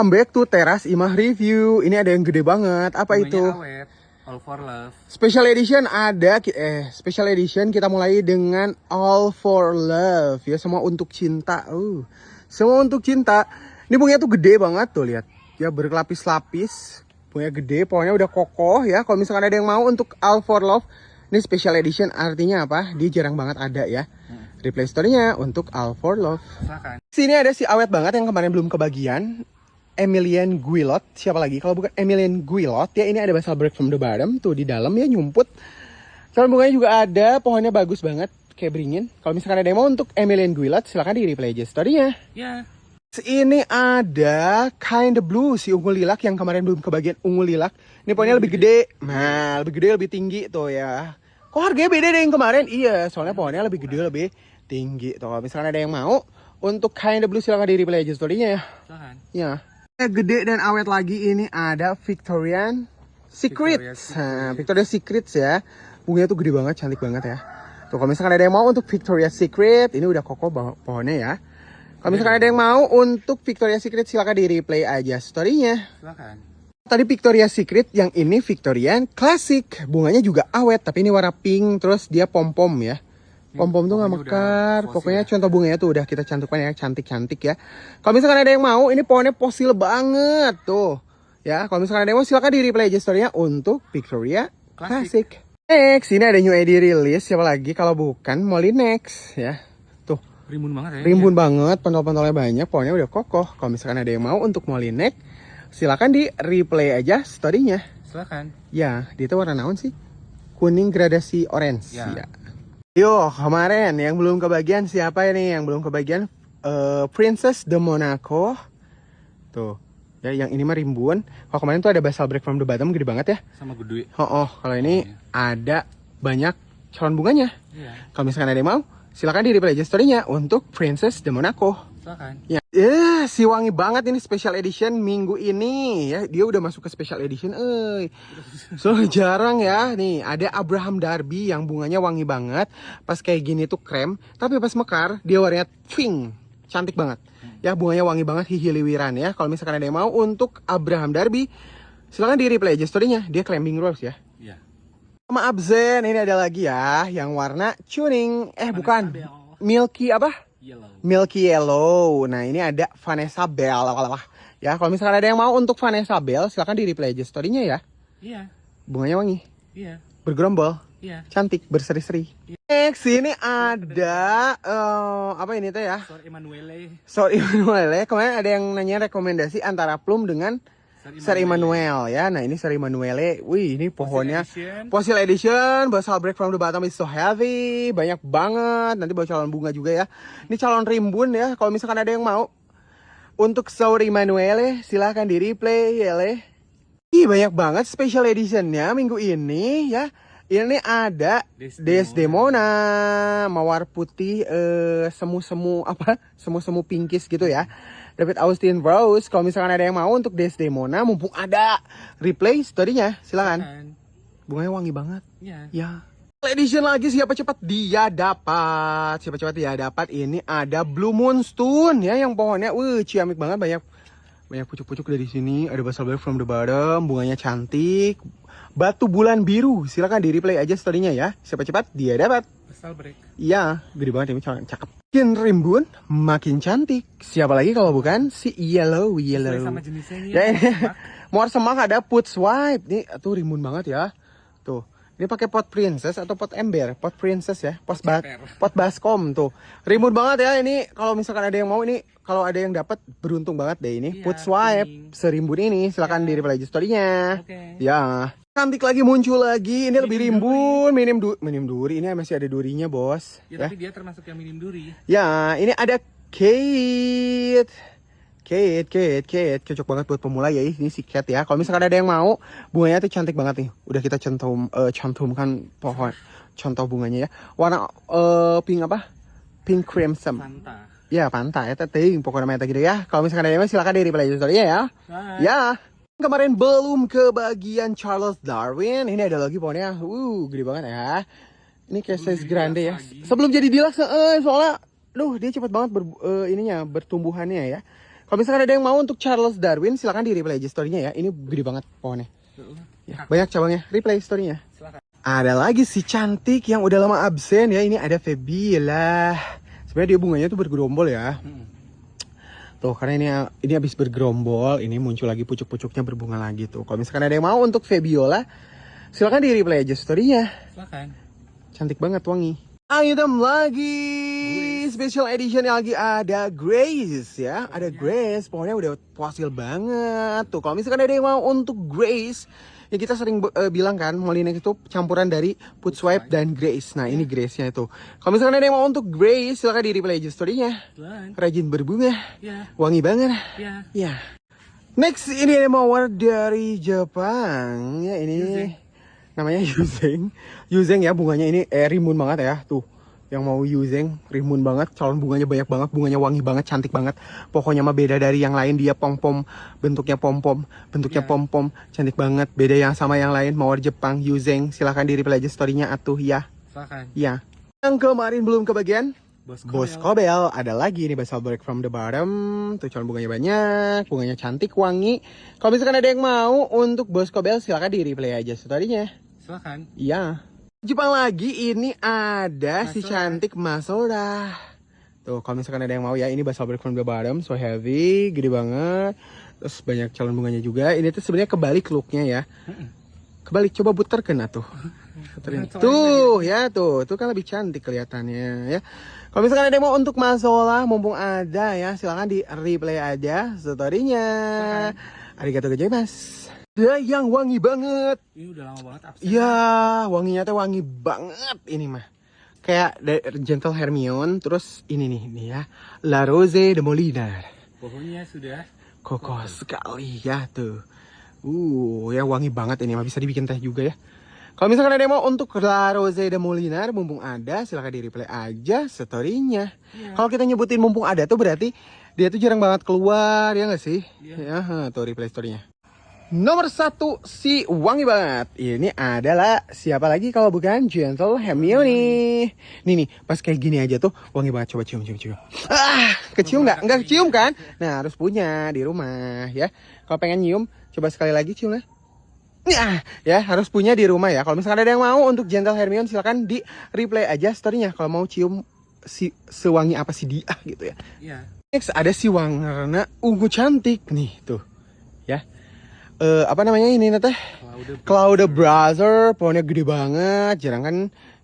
Welcome back to Teras Imah Review. Ini ada yang gede banget. Apa Bunganya itu? awet, All for Love. Special edition ada. Special edition kita mulai dengan All for Love. Ya, semua untuk cinta. Semua untuk cinta. Ini bunganya tuh gede banget tuh, lihat. Ya, berlapis-lapis. Bunganya gede, pokoknya udah kokoh ya. Kalau misalkan ada yang mau untuk All for Love, ini special edition artinya apa? Dia jarang banget ada ya. Replay story-nya untuk All for Love. Silakan. Sini ada si awet banget yang kemarin belum kebagian. Emilian Guillotte, siapa lagi kalau bukan Emilian Guillotte ya. Ini ada basal break from the bottom tuh di dalam ya, nyumput. Calon bunganya juga ada, pohonnya bagus banget kayak beringin. Kalau misalkan ada yang mau untuk Emilian Guillotte, silahkan di replay aja story-nya. Ya. Ini ada Kind of Blue, si ungu lilac yang kemarin belum kebagian ungu lilac. Ini pohonnya lebih gede, nah lebih gede lebih tinggi tuh ya. Kok harganya beda deh yang kemarin? Iya, soalnya pohonnya lebih gede lebih tinggi tuh. Kalau misalkan ada yang mau untuk Kind of Blue, silahkan di replay aja story-nya ya. Silakan. Ya. Gede dan awet lagi, ini ada Victoria's Secret. Nah, Victoria's Secret ya. Bunganya tuh gede banget, cantik banget ya. Tuh, kalau misalkan ada yang mau untuk Victoria's Secret, ini udah kokoh pohonnya ya. Kalau misalkan ada yang mau untuk Victoria's Secret, silakan di replay aja story-nya. Silakan. Tadi Victoria's Secret, yang ini Victorian Classic. Bunganya juga awet, tapi ini warna pink, terus dia pom-pom ya. Pom-pom tuh gak mekar. Pokoknya contoh bunganya tuh udah kita cantumkan ya, cantik-cantik ya. Kalau misalkan ada yang mau, ini pohonnya fosil banget tuh. Ya, kalau misalkan ada yang mau, silakan di replay aja story-nya untuk Victoria Classic. Next, ini ada new ID release. Siapa lagi kalau bukan Molinex ya. Tuh, Rimbun banget ya. rimbun banget, pentol-pentolnya banyak, pohonnya udah kokoh. Kalau misalkan ada yang mau untuk Molinex, silakan di replay aja story-nya. Silakan. Ya, dia tuh warna naon sih? Kuning gradasi orange ya. Yo, kemarin yang belum kebagian siapa ini yang belum kebagian? Princess de Monaco. Tuh, ya yang ini mah rimbun. Kalau kemarin tuh ada basal break from the bottom gede banget ya. Sama gede. Kalau ini ada banyak calon bunganya. Iya. Kalau misalkan ada yang mau, silakan di replay aja story-nya untuk Princess de Monaco. Silakan. Ya, si wangi banget ini special edition minggu ini ya. Dia udah masuk ke special edition. So jarang ya. Nih ada Abraham Darby yang bunganya wangi banget. Pas kayak gini tuh krem, tapi pas mekar dia warnanya pink. Cantik banget. Ya, bunganya wangi banget, hihiliwiran ya. Kalau misalkan ada yang mau untuk Abraham Darby, silahkan di replay aja story-nya. Dia climbing rose ya. Iya. Maaf Zen, ini ada lagi ya yang warna tuning. Bukan. Milky apa? Yellow. Milky Yellow. Nah, ini ada Vanessa Bell. Ya, kalau misalkan ada yang mau untuk Vanessa Bell, silahkan di replay aja story-nya ya. Iya. Bunganya wangi. Iya. Bergerombol. Iya. Cantik, berseri-seri. Next, ini ada apa ini tuh ya? Sor Emanuele. Sor Emanuele. Kemarin ada yang nanya rekomendasi antara plum dengan Sir Emanuele ya. Nah, ini Sir Emanuele. Wih, ini pohonnya Fossil Edition. Basal break from the bottom is so heavy. Banyak banget. Nanti bawa calon bunga juga ya. Ini calon rimbun ya. Kalau misalkan ada yang mau untuk Sir Emanuele, silahkan di replay ya. Ih, banyak banget special editionnya minggu ini ya. Ini ada Desdemona, mawar putih, semu-semu apa? Semu-semu pinkish gitu ya. David Austin Rose. Kalau misalkan ada yang mau untuk Desdemona, mumpung ada replay story-nya, silakan. Bunganya wangi banget. Iya. Ya. Edition lagi, siapa cepat dia dapat. Siapa cepat dia dapat. Ini ada Blue Moonstone ya, yang pohonnya ciamik banget, banyak pucuk-pucuk dari sini. Ada basal break from the bottom, bunganya cantik. Batu bulan biru, silakan di replay aja story-nya ya. Siapa cepat dia dapat. Basal break. Iya, gede banget ini, cakep. Makin rimbun, makin cantik. Siapa lagi kalau bukan si Yellow. Sama jenisnya Ya, mawar semak ada put swipe. Nih, tuh rimbun banget ya. Tuh. Ini pakai pot princess atau pot ember? Pot princess ya, pot baskom tuh. Rimbun banget ya ini. Kalau misalkan ada yang mau ini, kalau ada yang dapat beruntung banget deh ini. Iya, put swipe serimbun ini, silakan di replay aja story-nya. Ya. Cantik lagi, muncul lagi. Ini lebih rimbun, minim duri. Ini masih ada durinya, Bos. Ya, tapi dia termasuk yang minim duri. Ya, ini ada Kate. Cocok banget buat pemula ya. Ini si Kate ya. Kalau misalkan ada yang mau, bunganya tuh cantik banget nih. Udah kita cantumkan pohon contoh bunganya ya. Warna pink apa? Pink crimson. Fanta. Ya, Fanta ya, teteh pokoknya meta gitu ya. Kalau misalkan ada yang mau, silakan di replay story-nya ya. Ya. Kemarin belum kebagian Charles Darwin. Ini ada lagi pohonnya. Gede banget ya. Ini kayak size grande ya. Sebelum jadi deluxe, soalnya dia cepet banget bertumbuhannya ya. Kalau misalkan ada yang mau untuk Charles Darwin, silakan di replay aja story-nya ya. Ini gede banget pohonnya. Ya, banyak cabangnya. Replay story-nya. Silakan. Ada lagi si cantik yang udah lama absen ya. Ini ada Febiola. Sebenarnya dia bunganya tuh bergerombol ya. Tuh, karena ini habis bergerombol, ini muncul lagi pucuk-pucuknya berbunga lagi tuh. Kalau misalkan ada yang mau untuk Febiola, silakan di replay aja story-nya. Silakan. Cantik banget, wangi. Item lagi special edition yang lagi ada Grace ya. Ada Grace, pokoknya udah fosil banget tuh. Kalau misalkan ada yang mau untuk Grace, ya kita sering bilang kan Molinex itu campuran dari Put Swipe dan Grace. Nah, ini Grace-nya itu. Kalau misalkan ada yang mau untuk Grace, silakan di replay aja story-nya. Rajin berbunga. Ya. Wangi banget. Ya. Ya. Next, ini ada mawar dari Jepang. Ya, ini namanya Yuzeng. Yuzeng ya, bunganya ini rimbun banget ya. Tuh, yang mau Yuzeng rimbun banget. Calon bunganya banyak banget, bunganya wangi banget, cantik banget. Pokoknya mah beda dari yang lain, dia pom-pom, bentuknya pom-pom, cantik banget. Beda yang sama yang lain, mawar Jepang, Yuzeng. Silahkan di replay aja story-nya atuh ya. Silakan. Ya. Yang kemarin belum kebagian, Boskobel. Ada lagi nih Basal Break from the Bottom. Tuh calon bunganya banyak, bunganya cantik, wangi. Kalau misalkan ada yang mau untuk Boskobel, silakan di replay aja story-nya. Silakan. Iya. Jepang lagi, ini ada si cantik Masoda. Tuh, kalau misalkan ada yang mau ya, ini Basal Break from the Bottom, so heavy, gede banget. Terus banyak calon bunganya juga. Ini tuh sebenarnya kebalik looknya ya. Kebalik, coba puterkan tuh. Puterin. Tuh ya, tuh kan lebih cantik kelihatannya ya. Kalau misalkan ada yang mau untuk Masola, mumpung ada ya, silakan di replay aja story-nya. Arigatou gozaimasu. Ada yang wangi banget. Ini udah lama banget absen. Iya, wanginya tuh wangi banget ini mah. Kayak Gentle Hermione, terus ini nih ya, La Rose de Molinar. Pohonnya sudah kokoh sekali ya tuh. Ya wangi banget ini mah, bisa dibikin teh juga ya. Kalau misalkan ada yang mau untuk La Rose de Molinar, mumpung ada, silahkan di replay aja story-nya. Kalau kita nyebutin mumpung ada tuh berarti dia tuh jarang banget keluar, ya nggak sih? Ya, tuh replay story-nya. Nomor 1, si wangi banget. Ini adalah siapa lagi kalau bukan Gentle Hermione. Nih, pas kayak gini aja tuh wangi banget. Coba cium. Kecium nggak? Nggak kecium kan? Nah, harus punya di rumah ya. Kalau pengen nyium, coba sekali lagi cium lah. Ya harus punya di rumah ya. Kalau misalkan ada yang mau untuk Gentle Hermione, silakan di replay aja story-nya. Kalau mau cium sewangi apa sih dia gitu ya. Next ada si warna ungu cantik nih tuh ya. Apa namanya ini teh? Cloud Brother, pohonnya gede banget, jarang kan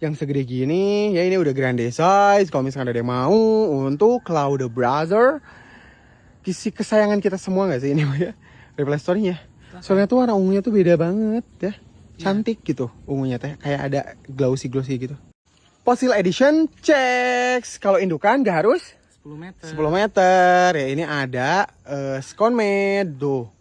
yang segede gini. Ya ini udah grande size. Kalau misalkan ada yang mau untuk Cloud Brother, kisi kesayangan kita semua nggak sih ini ya? Replay story-nya. Soalnya tuh warna ungunya tuh beda banget ya. Cantik gitu ungunya teh, kayak ada glossy gitu. Fossil edition checks. Kalau indukan gak harus 10 meter. 10 meter. Ya ini ada Sconmed tuh.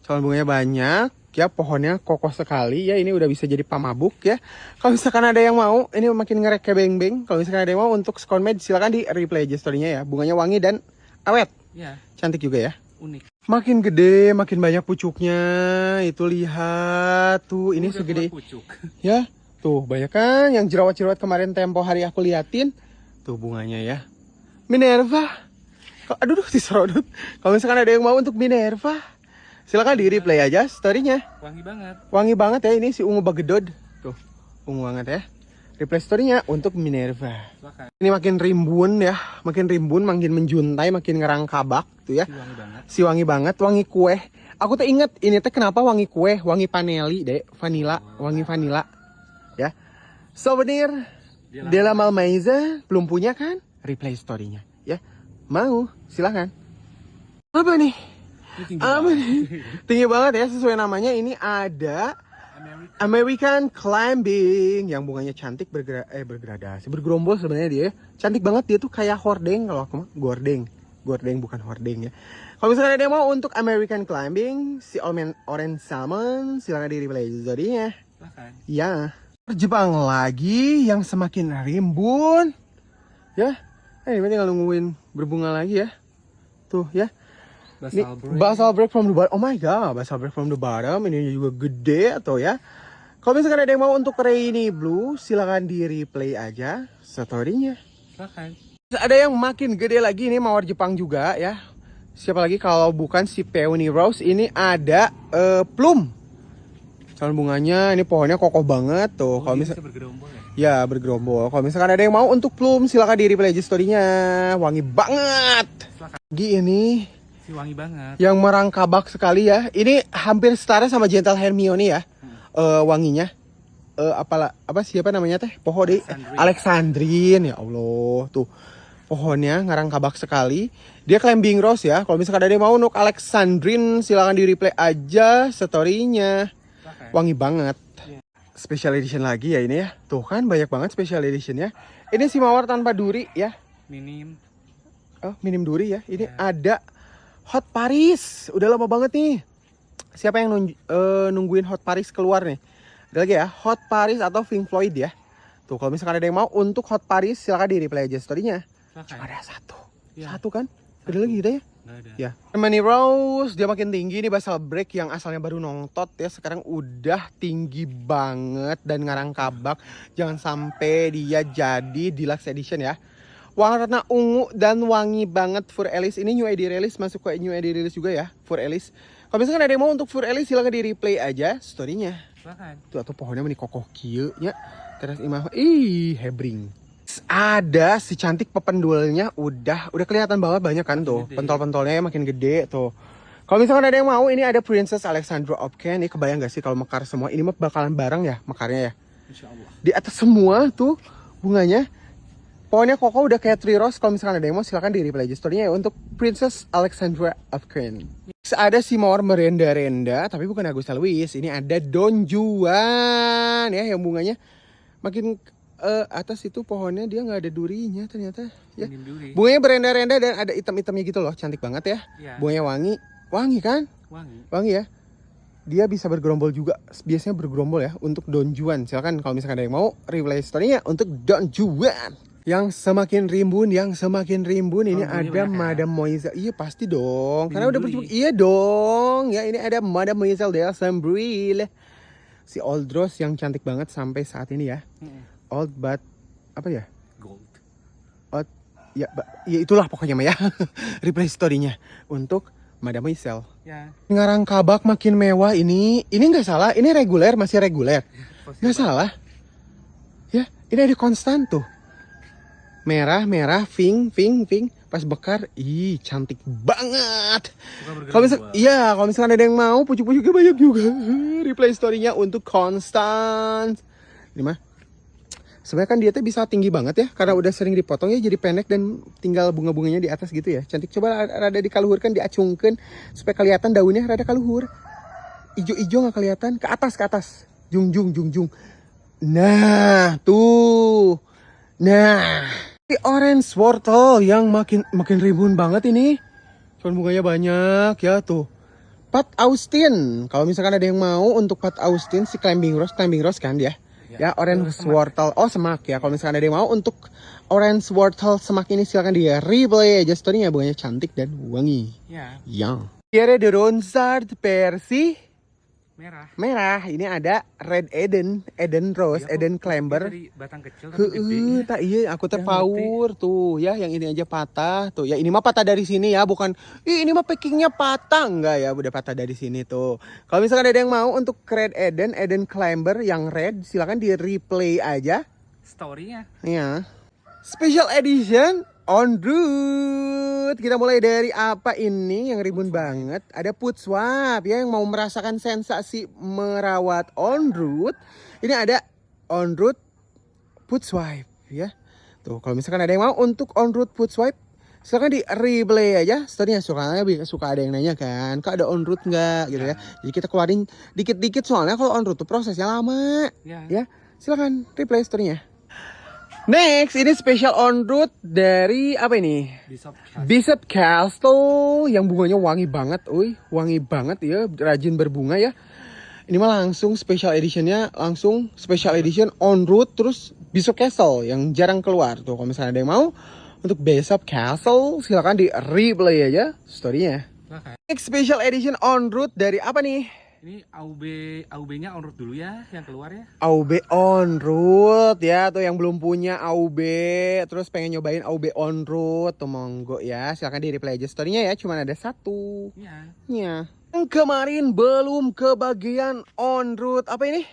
Calon bunganya banyak ya, pohonnya kokoh sekali ya. Ini udah bisa jadi pamabuk ya. Kalau misalkan ada yang mau, ini makin ngerek kayak beng-beng. Kalau misalkan ada yang mau untuk Sconmed, silakan di replay aja story-nya ya. Bunganya wangi dan awet. Cantik juga ya. Unik. Makin gede, makin banyak pucuknya. Itu lihat tuh, ini segede pucuk. Ya. Tuh banyak kan yang jerawat-jerawat kemarin tempo hari aku liatin. Tuh bunganya ya. Minerva. Aduh diserodot. Kalau misalkan ada yang mau untuk Minerva, silakan di replay aja story-nya. Wangi banget. Wangi banget ya, ini si ungu bagedod. Tuh, ungu banget ya. Replay story-nya untuk Minerva. Silakan. Ini makin rimbun ya, makin menjuntai, makin ngerangkabak tuh ya. Si wangi banget, wangi kue. Aku tuh inget ini teh kenapa wangi kue, wangi paneli deh, vanilla, wangi vanilla. Ya. Souvenir de la Malmaison, belum punya kan? Replay story-nya ya. Mau, silakan. Apa nih? Tinggi banget ya, sesuai namanya. Ini ada American Climbing yang bunganya cantik, bergradasi, bergerombol sebenarnya dia. Cantik banget dia tuh, kayak hordeng. Kalau aku mah gordeng bukan hordeng ya. Kalau misalnya ada yang mau untuk American Climbing, si Orange Salmon, silakan di replay zodinya. Ya. Jepang lagi yang semakin rimbun ya. Ini tinggal nungguin berbunga lagi ya. Tuh ya. Basal Break from the Bottom. Oh my god, Basal Break from the Bottom. Ini juga gede atau ya. Kalau misalkan ada yang mau untuk Rainy Blue, silakan di replay aja story-nya. Silakan. Ada yang makin gede lagi, ini mawar Jepang juga ya. Siapa lagi kalau bukan si Peony Rose. Ini ada plum. Calon bunganya ini pohonnya kokoh banget tuh. Kalau Dia misal bisa bergerombol ya? ya bergerombol. Kalau misalkan ada yang mau untuk plum, silakan di replay aja story-nya. Wangi banget. Silakan. Lagi ini Si wangi banget. yang merangkabak sekali ya. Ini hampir setara sama Gentle Hermione ya. Wanginya. Siapa namanya teh? Pohon deh. Alexandrine. Ya Allah, tuh. Pohonnya ngarangkabak sekali. Dia climbing rose ya. Kalau misalkan ada yang mau untuk Alexandrine, silakan di replay aja story-nya. Silakan. Wangi banget. Special edition lagi ya ini ya. Tuh kan banyak banget special edition ya. Ini si mawar tanpa duri ya. Minim. Oh, minim duri ya. Ini ada Hot Paris. Udah lama banget nih. Siapa yang nungguin Hot Paris keluar nih? Ada lagi ya, Hot Paris atau Pink Floyd ya. Tuh kalau misalkan ada yang mau untuk Hot Paris, silakan di replay aja story-nya. Cuma ada satu. Ya. Satu kan? Ada lagi gitu ya? Nggak ada. Ya. Hermione Rose dia makin tinggi nih, basal break yang asalnya baru nongtot ya sekarang udah tinggi banget dan ngarang kabak. Jangan sampai dia jadi deluxe edition ya. Warna ungu dan wangi banget Fur Elise. Ini new ID release, masuk ke new ID release juga ya Fur Elise. Kalau misalkan ada yang mau untuk Fur Elise, silahkan di replay aja story-nya. Silakan. Tuh atau pohonnya meni kokoh kieu nya. Teras imah. Ih, hebring. Ada si cantik pependulnya udah kelihatan banget banyak kan tuh. Pentol-pentolnya makin gede tuh. Kalau misalkan ada yang mau, ini ada Princess Alexandra Opken. Ini kebayang gak sih kalau mekar semua? Ini mah bakalan bareng ya mekarnya ya. Insya Allah. Di atas semua tuh bunganya. Pohonnya kokoh udah kayak tree rose. Kalau misalkan ada yang mau, silakan di replay aja story-nya ya untuk Princess Alexandra Opken. Ada si mawar merenda-renda, tapi bukan Agusta Lewis. Ini ada Don Juan ya, yang bunganya makin atas itu pohonnya dia nggak ada durinya ternyata ya. Minim duri. Bunganya berenda-renda dan ada item-itemnya gitu loh, cantik banget ya. Ya. Bunganya wangi kan? Wangi. Ya. Dia bisa bergerombol juga, biasanya bergerombol ya untuk Don Juan. Silakan kalau misalkan ada yang mau replay story-nya untuk Don Juan. Yang semakin rimbun ini ada Madame Moiselle. Iya pasti dong, karena udah berjumpa. Iya dong, ya ini ada Madame Moiselle de Sambril. Si Old Rose yang cantik banget sampai saat ini ya. Old but apa ya? Gold. Old ya, ya itulah pokoknya mah ya. Replay story-nya untuk Madame Moiselle. Ya. Ngarang kabak makin mewah ini nggak salah, ini reguler, masih reguler. Nggak salah. Ya, ini ada konstan tuh. Merah, pink. Pas bekar, ih cantik banget. Kalau misalkan ada yang mau, pucuk-pucuknya banyak juga. Replay story-nya untuk Constant. Ini mah. Sebenarnya kan dia tuh bisa tinggi banget ya, karena udah sering dipotong ya jadi pendek dan tinggal bunga-bunganya di atas gitu ya. Cantik. Coba rada dikaluhurkan, diacungkan supaya kelihatan daunnya rada kaluhur. Ijo-ijo nggak kelihatan, ke atas. Jung. Nah, tuh. Nah, ini orange wortel yang makin rimbun banget ini. Cuman bunganya banyak ya tuh. Pat Austin. Kalau misalkan ada yang mau untuk Pat Austin si climbing rose kan dia. Ya, orange wortel. Oh, semak ya. Kalau misalkan ada yang mau untuk orange wortel semak ini silakan di replay aja story-nya, bunganya cantik dan wangi. Ya. Yang. Ini ada Ronsard Percy. Merah. Ini ada Red Eden Rose, Ya, Eden Climber. Dari batang kecil tapi gede. Tak iya, aku teh power tuh ya, yang ini aja patah tuh. Ya ini mah patah dari sini ya, bukan ini mah packingnya patah enggak ya, udah patah dari sini tuh. Kalau misalkan ada yang mau untuk Red Eden Climber yang red, silakan di replay aja Story-nya. ya. Special edition on route. Kita mulai dari apa ini yang ribun banget. Ada Put Swap ya, yang mau merasakan sensasi merawat on route. Ini ada on route Put Swipe ya. Tuh kalau misalkan ada yang mau untuk on route Put Swipe, silakan di replay aja story-nya. Suka ada yang nanya kan, kok ada on route nggak gitu ya. Jadi kita keluarin dikit-dikit soalnya kalau on route tuh prosesnya lama ya. Silakan replay story-nya. Next, ini special on route dari apa ini? Bishop Castle yang bunganya wangi banget, wangi banget ya, rajin berbunga ya. Ini mah langsung special editionnya, langsung special edition on route terus Bishop Castle yang jarang keluar tuh. Kalau misalnya ada yang mau untuk Bishop Castle, silakan di replay aja story-nya. Next special edition on route dari apa nih? Ini AUB-nya on road dulu ya, yang keluar ya. AUB on road ya, tuh yang belum punya AUB terus pengen nyobain AUB on road tuh monggo ya, silakan di replay aja story-nya ya, cuman ada satu. Iya. Ya. Yang kemarin belum kebagian on road apa ini?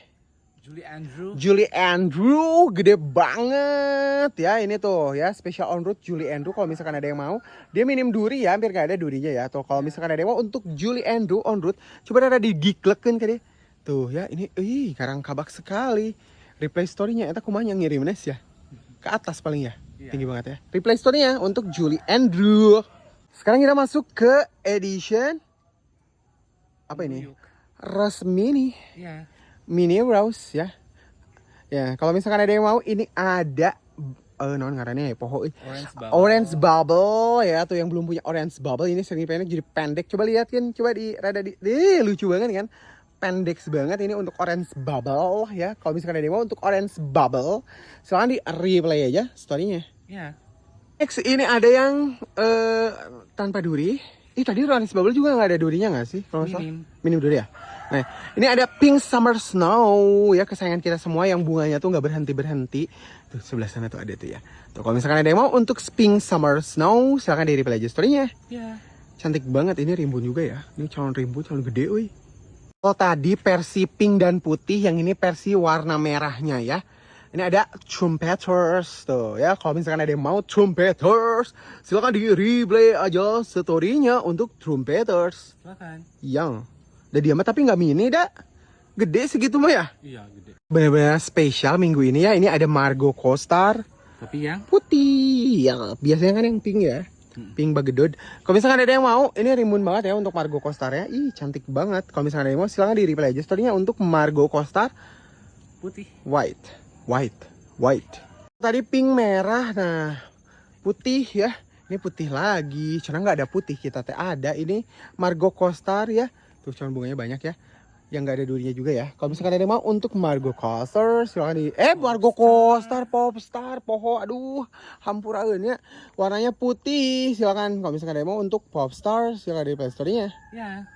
Julie Andrew gede banget ya, ini tuh ya spesial on road Julie Andrew. Kalau misalkan ada yang mau, dia minim duri ya, hampir gak ada durinya ya. Tuh kalau misalkan ada yang mau untuk Julie Andrew on road, coba ada digiglekeun ke dia. Tuh ya, ini karang kabak sekali. Replay story-nya eta kumaha yang ngirimnya ya? Ke atas paling ya. Tinggi banget ya. Replay story-nya untuk Julie Andrew. Sekarang kita masuk ke edition apa ini? Rose Mini. Iya. Mini Rose ya. Ya, kalau misalkan ada yang mau, ini ada non ngarannya ya, Orange Bubble ya, tuh yang belum punya Orange Bubble ini sering pendek jadi pendek. Coba lihat kan, coba lucu banget kan. Pendek banget ini untuk Orange Bubble ya. Kalau misalkan ada yang mau untuk Orange Bubble, silahkan di replay aja story-nya. Iya. Next ini ada yang tanpa duri. Tadi Orange Bubble juga nggak ada durinya nggak sih? Minim duri ya. Nah, ini ada Pink Summer Snow ya, kesayangan kita semua yang bunganya tuh nggak berhenti. Tuh sebelah sana tuh ada tuh ya. Tuh kalau misalkan ada yang mau untuk Pink Summer Snow, silakan di replay aja story-nya. Iya. Cantik banget, ini rimbun juga ya. Ini calon rimbun, calon gede, woi. Kalau tadi versi pink dan putih, yang ini versi warna merahnya ya. Ini ada trumpeters tuh ya. Kalau misalkan ada yang mau trumpeters, silakan di replay aja story-nya untuk trumpeters. Silakan. Yang udah diamat tapi nggak mini dah. Gede segitu mah ya? Iya, gede. Benar-benar spesial minggu ini ya. Ini ada Margo Costar. Tapi yang putih. Ya, biasanya kan yang pink ya. Pink bagedod. Kalau misalkan ada yang mau, ini rimbun banget ya untuk Margo Costar ya. Ih, cantik banget. Kalau misalkan ada yang mau, silahkan di replay aja story-nya untuk Margo Costar. putih. White. Tadi pink merah, nah putih ya. Ini putih lagi. Karena nggak ada putih, kita teh ada. Ini Margo Costar ya. Tuh calon bunganya banyak ya. Yang nggak ada durinya juga ya. Kalau misalkan ada yang mau untuk Margo Costar, silahkan di Margo Costar Popstar poho, aduh hampuraeun ya. Warnanya putih, silakan. Kalau misalkan ada yang mau untuk Popstar, silakan di Play Store-nya. Ya.